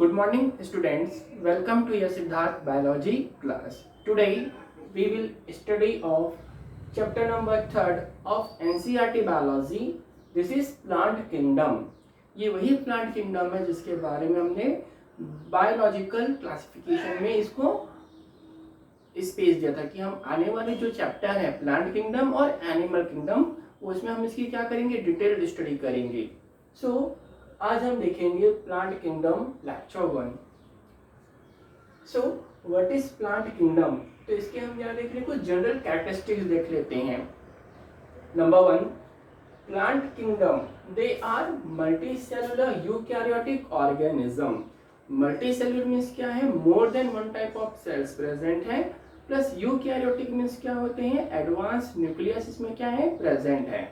Good morning, students. Welcome to your Siddharth biology class. Today we will study of chapter number 3rd of NCERT biology. This is plant kingdom. ये वही plant kingdom है जिसके बारे में हमने biological classification में इसको space दिया था कि हम आने वाले जो चैप्टर है प्लांट किंगडम और एनिमल किंगडम उसमें हम इसकी क्या करेंगे, डिटेल्ड स्टडी करेंगे. आज हम देखेंगे plant kingdom lecture 1. So what is plant kingdom. तो इसके हम क्या देख रहे हैं, कुछ जनरल कैरेक्टरिस्टिक्स देख लेते हैं. Number 1, plant kingdom they are multicellular eukaryotic organism. Multicellular means क्या है, more than one type of cells present है, प्लस यूकैरियोटिक मीन्स क्या होते हैं, एडवांस न्यूक्लियस इसमें क्या है, प्रेजेंट है.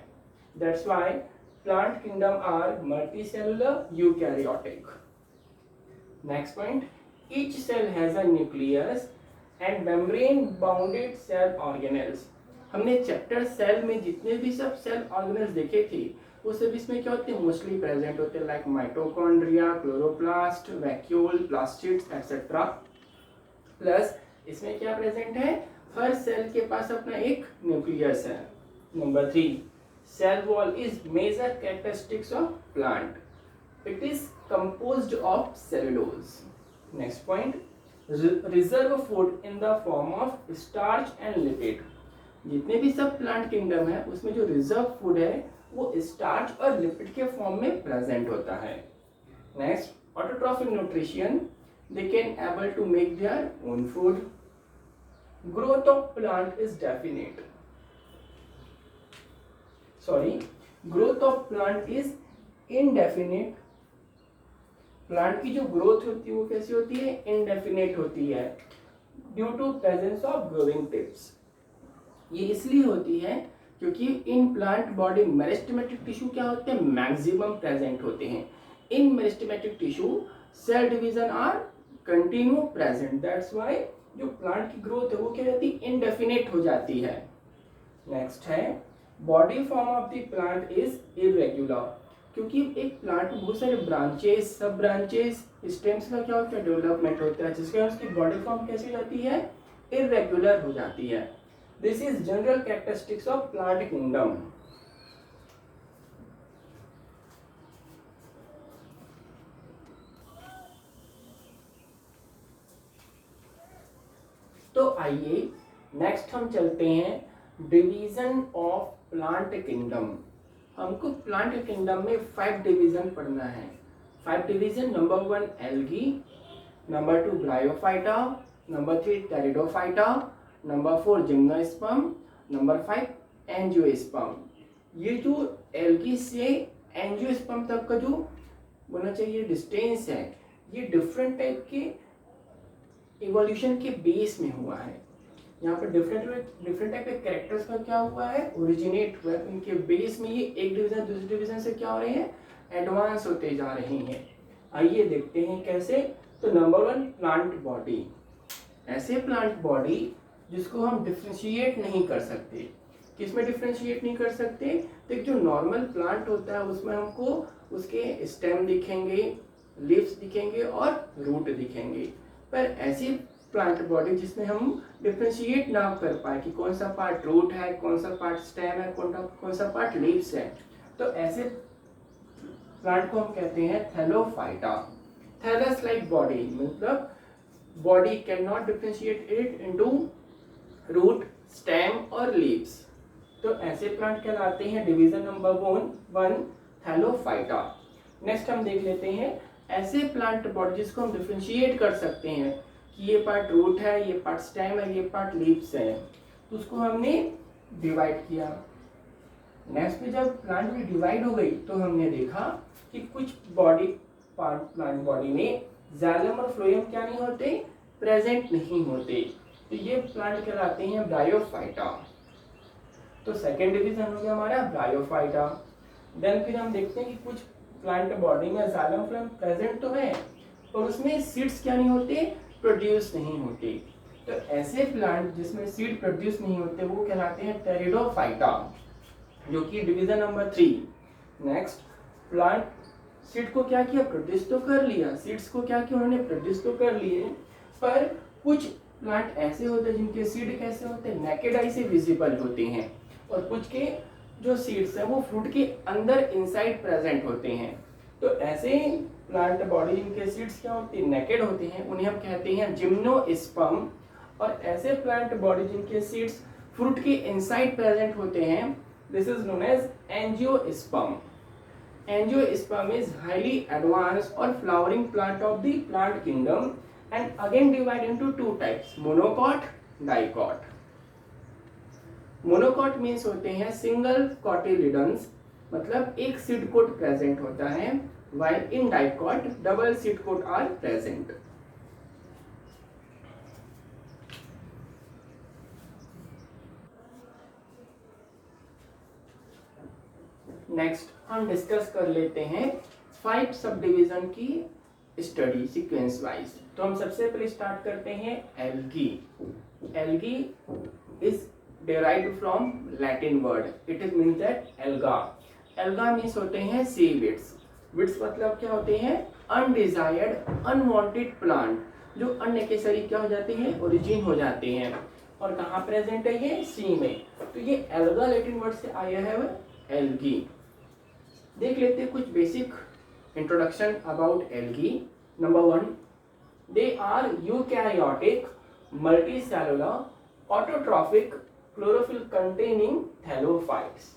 That's why plant kingdom are multicellular eukaryotic. Next point, each cell has a nucleus and membrane bounded cell organelles. हमने chapter cell में जितने भी सब सेल ऑर्गेनल्स देखे थे वो सब इसमें क्या होते हैं, मोस्टली प्रेजेंट होते हैं, like mitochondria, chloroplast, vacuole, plastids etcetera. Plus इसमें क्या प्रेजेंट है, हर सेल के पास अपना एक न्यूक्लियस है. Number 3, cell wall is major characteristics of plant. It is composed of cellulose. Next point, reserve food in the form of starch and lipid. जितने भी सब प्लांट किंगडम है उसमें जो रिजर्व फूड है वो स्टार्च और लिपिड के फॉर्म में प्रेजेंट होता है. Next, autotrophic nutrition, they can able to make their own food. Growth of plant is definite. Growth of plant is indefinite. Plant की जो ग्रोथ होती है वो कैसी होती है, इनडेफिनेट होती है, due to presence of growing tips. ये इसलिए होती है क्योंकि in plant body meristematic tissue क्या होते हैं, मैक्सिमम प्रेजेंट होते हैं. In meristematic tissue cell division are continue present. That's why जो प्लांट की ग्रोथ है वो क्या रहती है, इनडेफिनेट हो जाती है. नेक्स्ट है, body form of the plant is irregular. क्योंकि एक प्लांट में बहुत सारे ब्रांचेस, सब ब्रांचेस, स्टेम्स का क्या होता है, डेवलपमेंट होता है, जिसके वजह उसकी बॉडी फॉर्म कैसी हो जाती है, इरेग्युलर हो जाती है. This is general characteristics of plant kingdom. तो आइए नेक्स्ट हम चलते हैं डिवीजन ऑफ प्लांट किंगडम. हमको प्लांट किंगडम में 5 डिवीजन पढ़ना है. 5 division. Number 1 algae, number 2 bryophyta, number 3 pteridophyta, number 4 gymnosperm, number 5 angiosperm. ये जो एल्गी से एंजियोस्पर्म तक का जो बोलना चाहिए डिस्टेंस है, ये डिफरेंट टाइप के इवोल्यूशन के बेस में हुआ है. यहाँ पर डिफरेंट टाइप के कैरेक्टर्स का क्या हुआ है, ओरिजिनेट हुआ है. उनके बेस में ये एक डिवीजन दूसरे डिवीजन से क्या हो रहे हैं, एडवांस होते जा रहे हैं. आइए देखते हैं कैसे. तो नंबर 1 प्लांट बॉडी. ऐसे प्लांट बॉडी जिसको हम डिफ्रेंशिएट नहीं कर सकते. किसमें डिफ्रेंशिएट नहीं कर सकते, तो एक जो नॉर्मल प्लांट होता है उसमें हमको उसके स्टेम दिखेंगे, लीव्स दिखेंगे और रूट दिखेंगे. पर ऐसी प्लांट बॉडी जिसमें हम डिफ्रेंशिएट ना कर पाए कि कौन सा पार्ट रूट है, कौन सा पार्ट स्टेम है, कौन सा पार्ट लीव्स है, तो ऐसे प्लांट को हम कहते हैं थैलोफाइटा. थैलस लाइक बॉडी मतलब body can not differentiate it into root, stem और लीव्स. तो ऐसे प्लांट कहलाते हैं डिवीजन नंबर 1 थैलोफाइटा. नेक्स्ट हम देख लेते हैं ऐसे प्लांट बॉडी जिसको हम डिफ्रेंशिएट कर सकते हैं कि ये पार्ट रूट है, ये पार्ट स्टेम है, ये पार्ट लीव्स है, तो उसको हमने डिवाइड किया. नेक्स्ट में जब प्लांट में डिवाइड हो गई तो हमने देखा कि कुछ बॉडी पार्ट प्लांट बॉडी में जाइलम और फ्लोएम क्या नहीं होते, प्रेजेंट नहीं होते. तो ये प्लांट कहलाते हैं ब्रायोफाइटा. तो सेकेंड डिवीजन हो गया हमारा ब्रायोफाइटा. देन फिर हम देखते हैं कि कुछ प्लांट बॉडी में जाइलम फ्लोएम प्रेजेंट तो है और उसमें सीड्स क्या नहीं होते, प्रोड्यूस नहीं होते. तो ऐसे प्लांट जिसमें सीड प्रोड्यूस नहीं होते वो कहलाते हैं टेरिडोफाइटा, जो कि division number 3. Next, plant seed को क्या किया, प्रोड्यूस तो कर लिया, सीड्स को क्या किया उन्होंने, प्रोड्यूस तो कर लिए, पर कुछ प्लांट ऐसे होते हैं जिनके सीड कैसे होते हैं, नेकेड आई से विजिबल होते हैं, और कुछ के जो सीड्स है वो फ्रूट के अंदर इनसाइड प्रेजेंट होते हैं। तो ऐसे प्लांट बॉडी जिनके सीड्स क्या होती है, नेकेड होते हैं, उन्हें हम कहते हैं जिम्नोस्पर्म। और ऐसे प्लांट बॉडी जिनके सीड्स फ्रूट के इनसाइड प्रेजेंट होते हैं, this is known as angiosperm. Angiosperm is highly advanced or flowering plant of the plant kingdom and again divide into two types, monocot, dicot. Monocot means होते हैं single cotyledons, मतलब एक seed coat present होता है, while in dicot double seed coat are present. Next हम discuss कर लेते हैं 5 सब डिवीजन की स्टडी सीक्वेंस वाइज। तो हम सबसे पहले स्टार्ट करते हैं algae. Algae is derived from Latin word, it is means that alga. Alga means होते हैं सी विड्स। विड्स मतलब क्या होते हैं, अनडिजायर्ड अनवांटेड प्लांट, जो अननेसेसरी क्या हो जाते हैं, ओरिजिन हो जाते हैं। और कहाँ प्रेजेंट है ये, सी में। तो ये एल्गा लैटिन वर्ड से आया है एल्गी। देख लेते हैं कुछ basic introduction about algae. Number 1, they are eukaryotic multicellular autotrophic chlorophyll containing thallophytes.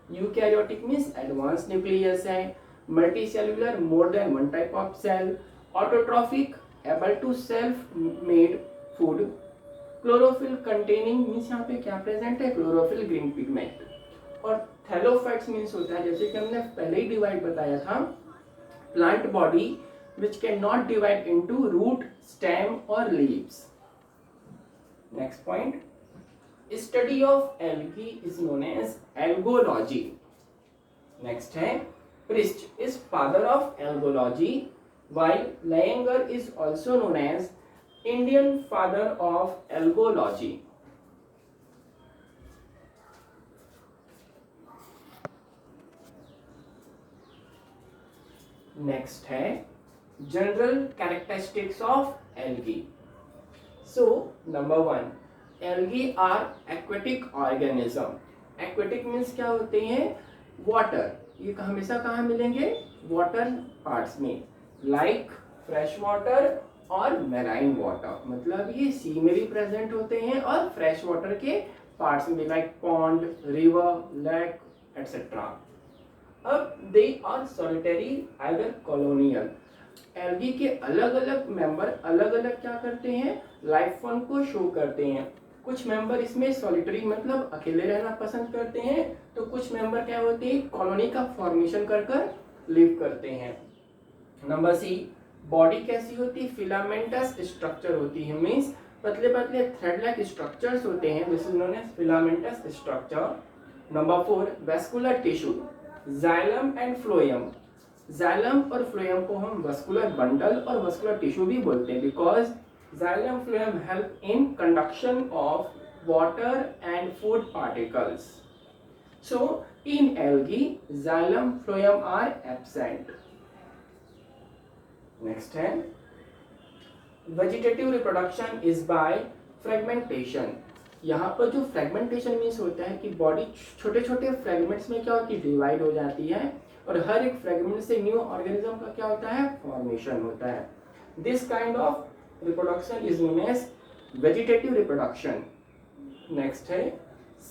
Eukaryotic means advance nucleus है, multicellular more than one type of cell, autotrophic able to self made food, chlorophyll containing means यहाँ पे क्या present है, chlorophyll green pigment. और thallophytes means होता है, जैसे कि हमने पहले ही डिवाइड बताया था, plant body which cannot divide into root, stem or leaves. Next point, study of algae is known as algology. Next है, Priest is father of algology, while Leyenger is also known as Indian father of algology. Next है general characteristics of algae. So number 1, algae are aquatic organism. Aquatic means क्या होते हैं, water, ये हमेशा कहाँ मिलेंगे, water parts में, like fresh water और marine water, मतलब ये sea में भी present होते हैं और fresh water के parts में, like pond, river, lake, etc. अब they are solitary either colonial. Algae के अलग अलग मेंबर अलग अलग क्या करते हैं, लाइफ फॉर्म को शो करते हैं। कुछ मेंबर इसमें सॉलिटरी मतलब अकेले रहना पसंद करते हैं, तो कुछ मेंबर क्या होते हैं, कॉलोनी का फॉर्मेशन कर कर लिव करते हैं। नंबर सी, बॉडी कैसी होती है, फिलामेंटस स्ट्रक्चर होती है, मींस पतले पतले थ्रेड लाइक स्ट्रक्चर्स होते हैं, this is known as filamentous structure. Number 4, vascular tissue, xylem and phloem. Xylem और फ्लोएम को हम वस्कुलर बंडल और वस्कुलर टिश्यू भी बोलते हैं, because xylem phloem help in conduction of water and food particles. So in algae xylem phloem are absent. Next है, vegetative reproduction is by fragmentation. यहाँ पर जो फ्रेगमेंटेशन मीन्स होता है कि बॉडी छोटे छोटे फ्रेगमेंट्स में क्या होती है, डिवाइड हो जाती है, और हर एक फ्रेगमेंट से न्यू ऑर्गेनिज्म का क्या होता है, फॉर्मेशन होता है। This kind of reproduction is known as vegetative reproduction. Next है,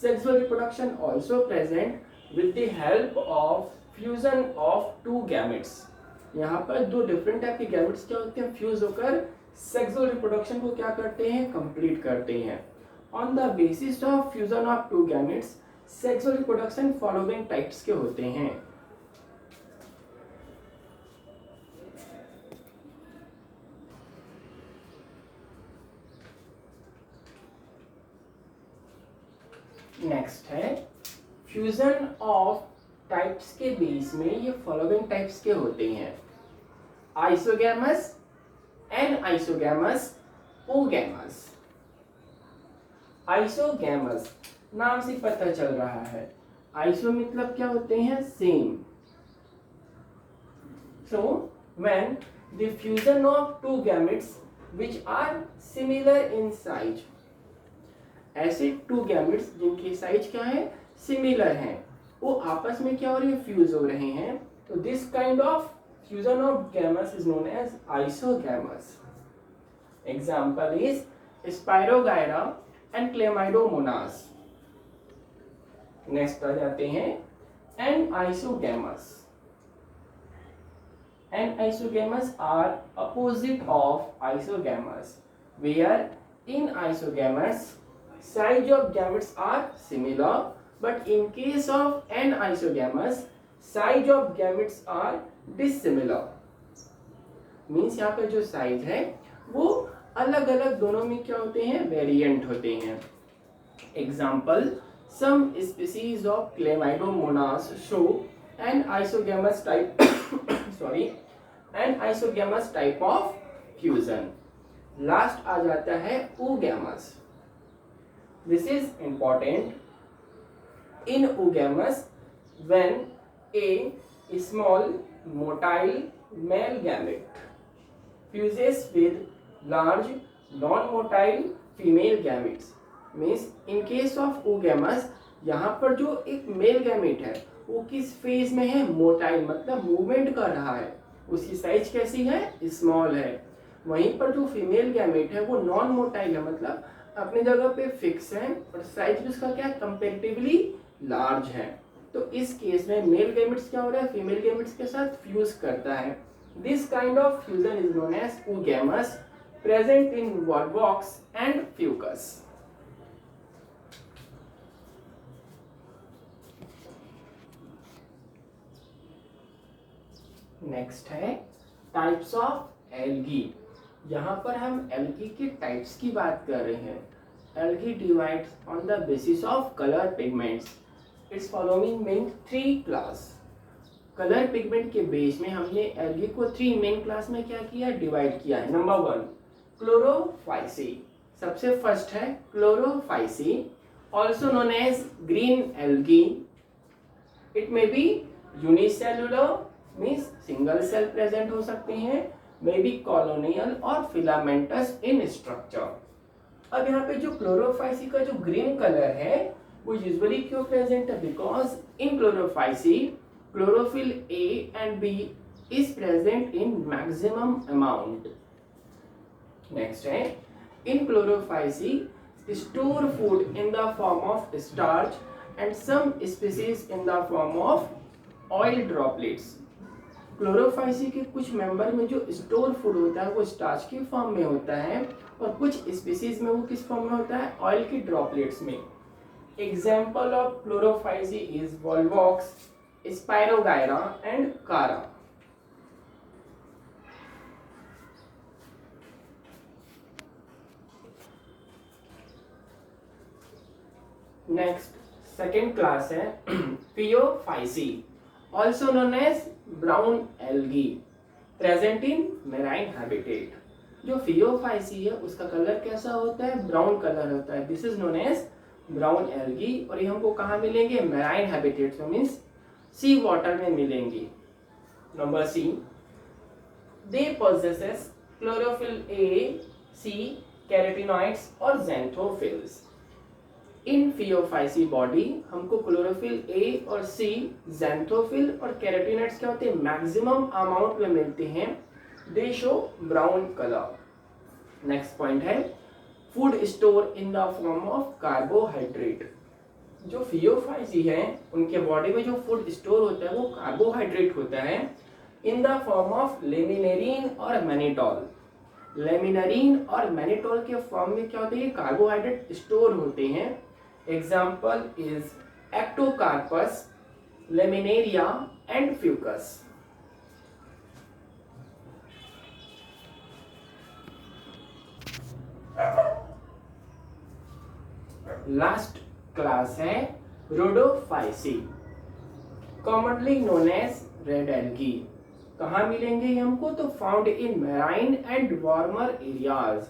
sexual reproduction also present with the help of fusion of two gametes. यहाँ पर दो डिफरेंट टाइप के गैमेट्स क्या होते हैं, फ्यूज होकर सेक्सुअल रिप्रोडक्शन को क्या करते हैं, कंप्लीट करते हैं। On the basis of fusion of two gametes sexual reproduction following types के होते हैं। नेक्स्ट है, फ्यूजन ऑफ टाइप्स के बेस में ये फॉलोइंग टाइप्स के होते हैं, isogamous, anisogamous, oogamous. Isogamous नाम से पता चल रहा है, आइसो मतलब क्या होते हैं, same, So when the fusion of two gametes which are similar in size, ऐसे टू गैमेट्स जिनकी साइज क्या है, सिमिलर है, वो आपस में क्या हो रही है, फ्यूज हो रहे हैं. तो this kind of fusion of gametes is known as isogamous. Example is spirogyra and chlamydomonas. Next आ जाते हैं anisogamous. Anisogamous are opposite of isogamous, where in isogamous size of gametes are similar, but in case of n-isogamous size of gametes are dissimilar. Means यहाँ पे जो size है वो अलग अलग दोनों में क्या होते हैं, वेरिएंट होते हैं. Example, some species of chlamydomonas show anisogamous type sorry anisogamous type of fusion. Last आ जाता है oogamous. This is important. In oogamous, when a small motile male gamete fuses with large non-motile female gametes, means in case of oogamous, यहाँ पर जो एक male gamete है वो किस फेज में है, मोटाइल, मतलब मूवमेंट कर रहा है, उसकी साइज कैसी है, स्मॉल है. वहीं पर जो फीमेल गैमेट है वो नॉन मोटाइल है, मतलब अपनी जगह पे फिक्स है और साइज भी उसका क्या है, कंपैरेटिवली लार्ज है. तो इस केस में मेल गैमेट्स क्या हो रहा है, फीमेल गैमेट्स के साथ फ्यूज करता है. This kind of fusion is known as oogamous, present in volvox and fucus. Next है टाइप्स ऑफ एल्गी. यहाँ पर हम एल्गी के टाइप्स की बात कर रहे हैं. Algae divides on the basis of colour pigments. It's following main 3 class. Colour pigment के बेस में हमने एल्गी को 3 मेन क्लास में क्या किया, डिवाइड किया है. Number 1 chlorophyceae. सबसे फर्स्ट है chlorophyceae, also known as green algae. It may be unicellular, means single cell present हो सकते हैं, मे बी कॉलोनियल और फिलामेंटस इन स्ट्रक्चर. अब यहाँ पे जो क्लोरोफाइसी का जो ग्रीन कलर है वो यूजुअली क्यों प्रेजेंट है, because in chlorophyceae chlorophyll A and B is present in maximum amount. Next है in chlorophyceae store food in the form of starch and some species in the form of oil droplets. Chlorophyceae के कुछ member में जो store food होता है वो starch की form में होता है और कुछ स्पीसीज में वो किस फॉर्म में होता है, ऑयल की ड्रॉपलेट्स में. Example of Chlorophyceae is Volvox, spirogyra and कारा. नेक्स्ट सेकेंड क्लास है Phaeophyceae, also known as brown algae, present in marine habitat. जो फियोफाइसी है उसका कलर कैसा होता है, ब्राउन कलर होता है. This is known as brown algae और ये हमको कहाँ मिलेंगे, मैराइन हैबिटेट्स में, मीन्स सी वाटर में मिलेंगी. Number C, they possesses chlorophyll A, C, carotenoids और ज़ैंथोफिल्स. इन फियोफाइसी बॉडी हमको क्लोरोफिल ए और सी, ज़ैंथोफिल और कैरोटीनॉइड्स क्या होते हैं, मैक्सिमम अमाउंट में मिलते हैं. They show brown colour. Next point है food store in the form of carbohydrate. जो फियोफाइसी है उनके बॉडी में जो फूड स्टोर होता है वो कार्बोहाइड्रेट होता है इन द फॉर्म ऑफ लेमिनेरिन और मैनिटोल. लेमिनेरिन और मैनिटोल के फॉर्म में क्या होते हैं, कार्बोहाइड्रेट स्टोर होते हैं. Example is Ectocarpus, Laminaria and Fucus. Last class है Rhodophyceae, commonly known as red algae. कहाँ मिलेंगे ये हमको, तो found in marine and warmer areas,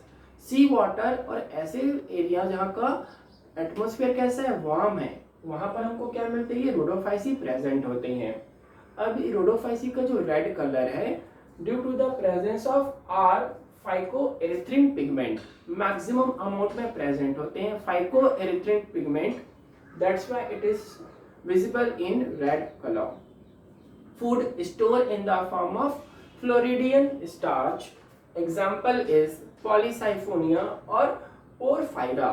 sea water और ऐसे एरिया जहाँ का एटमॉस्फेयर कैसा है, वार्म है, वहां पर हमको क्या मिलते हैं, रोडोफाइसी प्रेजेंट होते हैं. अब इरोडोफाइसी का जो रेड कलर है, due to the presence of R phycoerythrin pigment, maximum amount में प्रेजेंट होते हैं phycoerythrin pigment, that's why it is visible in red colour. Food store in the form of floridean starch, example is polysiphonia और porphyra.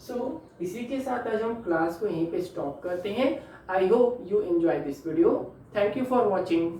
So इसी के साथ आज हम class को यहीं पे स्टॉप करते हैं. I hope you enjoy this video. Thank you for watching.